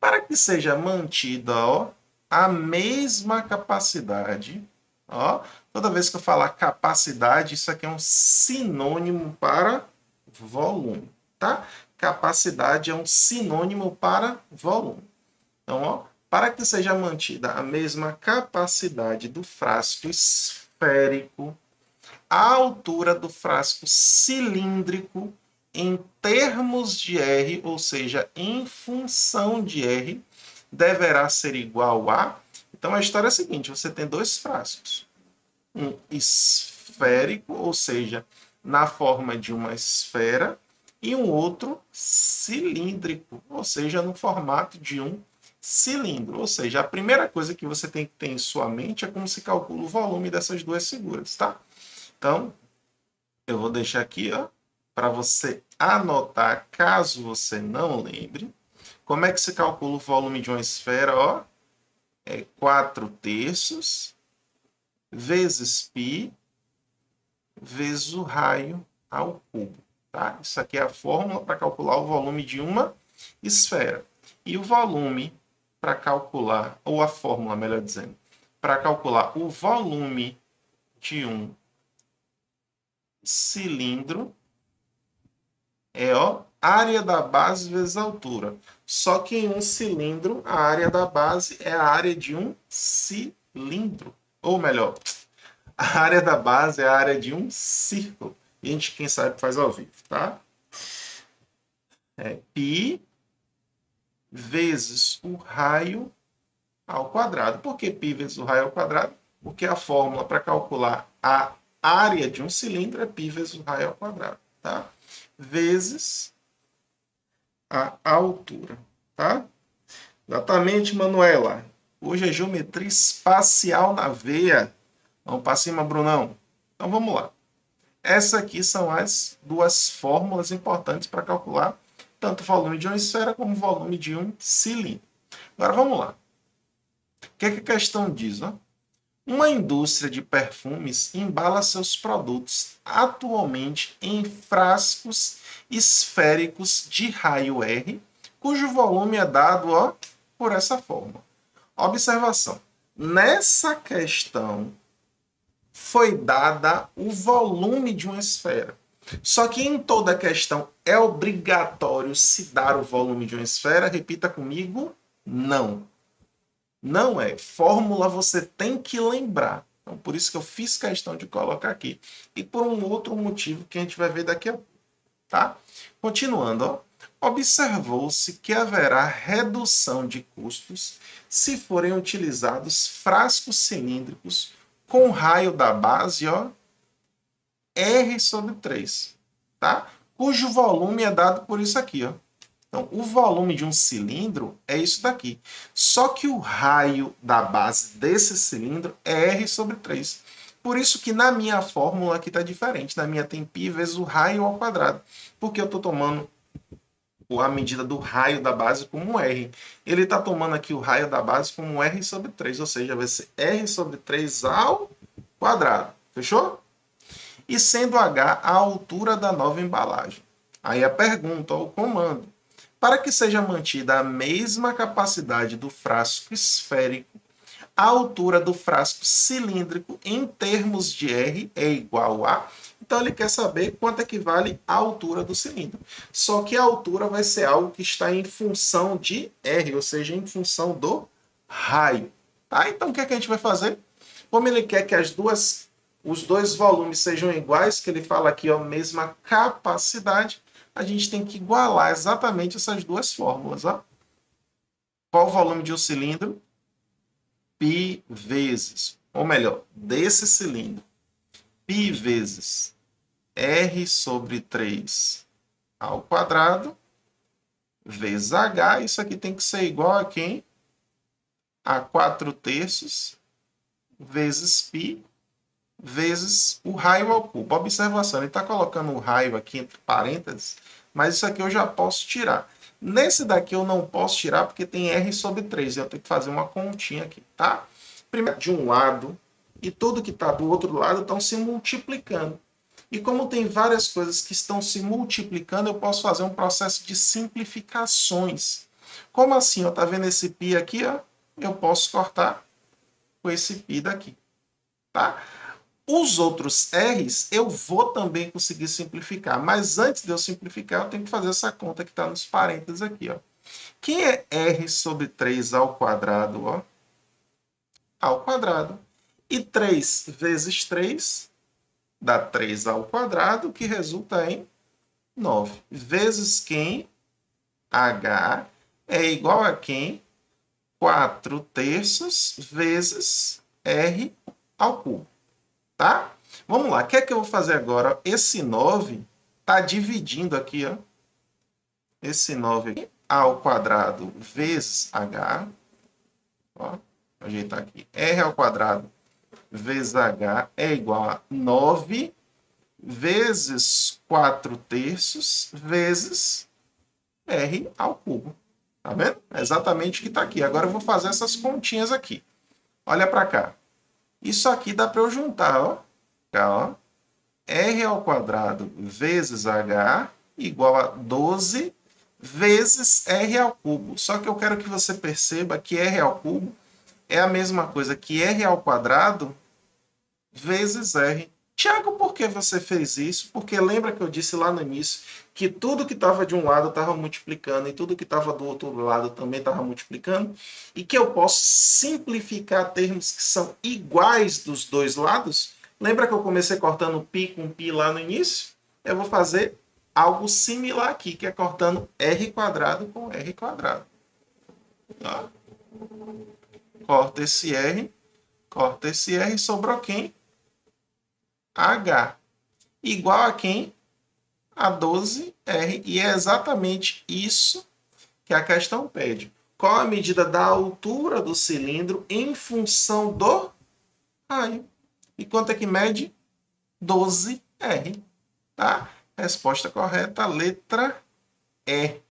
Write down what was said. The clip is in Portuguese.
Para que seja mantida, ó, a mesma capacidade, ó, toda vez que eu falar capacidade, isso aqui é um sinônimo para volume, tá? Capacidade é um sinônimo para volume. Então, ó, para que seja mantida a mesma capacidade do frasco esférico, a altura do frasco cilíndrico em termos de R, ou seja, em função de R, deverá ser igual a... Então, a história é a seguinte, você tem dois frascos. Um esférico, ou seja, na forma de uma esfera, e um outro cilíndrico, ou seja, no formato de um cilindro. Ou seja, a primeira coisa que você tem que ter em sua mente é como se calcula o volume dessas duas figuras, tá? Então, eu vou deixar aqui, ó, para você anotar, caso você não lembre. Como é que se calcula o volume de uma esfera? Ó, é 4/3 vezes π vezes o raio ao cubo. Tá? Isso aqui é a fórmula para calcular o volume de uma esfera. E o volume para calcular, ou a fórmula, melhor dizendo, para calcular o volume de um cilindro é, ó, área da base vezes altura. Só que em um cilindro, a área da base é a área de um cilindro. Ou melhor, a área da base é a área de um círculo. E a gente, quem sabe, faz ao vivo, tá? É π vezes o raio ao quadrado. Por que π vezes o raio ao quadrado? Porque a fórmula para calcular a área de um cilindro é π vezes o raio ao quadrado, tá? Vezes a altura, tá? Exatamente, Manuela. Hoje é geometria espacial na veia. Vamos para cima, Brunão. Então vamos lá. Essas aqui são as duas fórmulas importantes para calcular tanto o volume de uma esfera como o volume de um cilindro. Agora vamos lá. O que, é que a questão diz? Ó? Uma indústria de perfumes embala seus produtos atualmente em frascos esféricos de raio R, cujo volume é dado, ó, por essa fórmula. Observação. Nessa questão foi dada o volume de uma esfera. Só que em toda questão é obrigatório se dar o volume de uma esfera? Repita comigo, não. Não é. Fórmula você tem que lembrar. Então, por isso que eu fiz questão de colocar aqui. E por um outro motivo que a gente vai ver daqui a pouco. Tá? Continuando, ó. Observou-se que haverá redução de custos se forem utilizados frascos cilíndricos com raio da base, ó, R/3, tá? Cujo volume é dado por isso aqui, ó. Então, o volume de um cilindro é isso daqui. Só que o raio da base desse cilindro é R/3. Por isso que na minha fórmula aqui está diferente. Na minha tem π vezes o raio ao quadrado. Porque eu estou tomando a medida do raio da base como um R. Ele está tomando aqui o raio da base como um R/3. Ou seja, vai ser R/3 ao quadrado. Fechou? E sendo H a altura da nova embalagem. Aí a pergunta, ou o comando. Para que seja mantida a mesma capacidade do frasco esférico, a altura do frasco cilíndrico em termos de R é igual a... Então ele quer saber quanto equivale a altura do cilindro. Só que a altura vai ser algo que está em função de R, ou seja, em função do raio. Tá? Então o que, é que a gente vai fazer? Como ele quer que os dois volumes sejam iguais, que ele fala aqui a mesma capacidade, a gente tem que igualar exatamente essas duas fórmulas. Ó. Qual o volume de um cilindro? π vezes, ou melhor, desse cilindro, π vezes R/3 ao quadrado, vezes H, isso aqui tem que ser igual a quem? A 4/3 vezes π vezes o raio ao cubo. Observação, ele está colocando o raio aqui entre parênteses, mas isso aqui eu já posso tirar. Nesse daqui eu não posso tirar porque tem R/3. Eu tenho que fazer uma continha aqui, tá? Primeiro, de um lado e tudo que está do outro lado estão se multiplicando. E como tem várias coisas que estão se multiplicando, eu posso fazer um processo de simplificações. Como assim? Ó, tá vendo esse π aqui? Ó? Eu posso cortar com esse π daqui. Tá? Os outros R's eu vou também conseguir simplificar, mas antes de eu simplificar, eu tenho que fazer essa conta que está nos parênteses aqui. Ó. Quem é R sobre 3 ao quadrado? Ó? Ao quadrado. E 3 vezes 3 dá 3 ao quadrado, que resulta em 9. Vezes quem? H é igual a quem? 4 terços vezes R ao cubo. Tá? Vamos lá, o que é que eu vou fazer agora? Esse 9 está dividindo aqui, ó. Esse 9 aqui, ao quadrado vezes H. Ó, vou ajeitar aqui. R ao quadrado vezes H é igual a 9 vezes 4 terços vezes R ao cubo. Tá vendo? É exatamente o que está aqui. Agora eu vou fazer essas continhas aqui. Olha para cá. Isso aqui dá para eu juntar, ó. Ó. R ao quadrado vezes H igual a 12 vezes R ao cubo. Só que eu quero que você perceba que R ao cubo é a mesma coisa que R ao quadrado vezes R. Tiago, por que você fez isso? Porque lembra que eu disse lá no início que tudo que estava de um lado estava multiplicando e tudo que estava do outro lado também estava multiplicando? E que eu posso simplificar termos que são iguais dos dois lados? Lembra que eu comecei cortando π com π lá no início? Eu vou fazer algo similar aqui, que é cortando r quadrado com r quadrado. Tá? Corta esse R, sobrou quem? H. Igual a quem? A 12R. E é exatamente isso que a questão pede. Qual a medida da altura do cilindro em função do raio? E quanto é que mede? 12R. Tá? Resposta correta, letra E.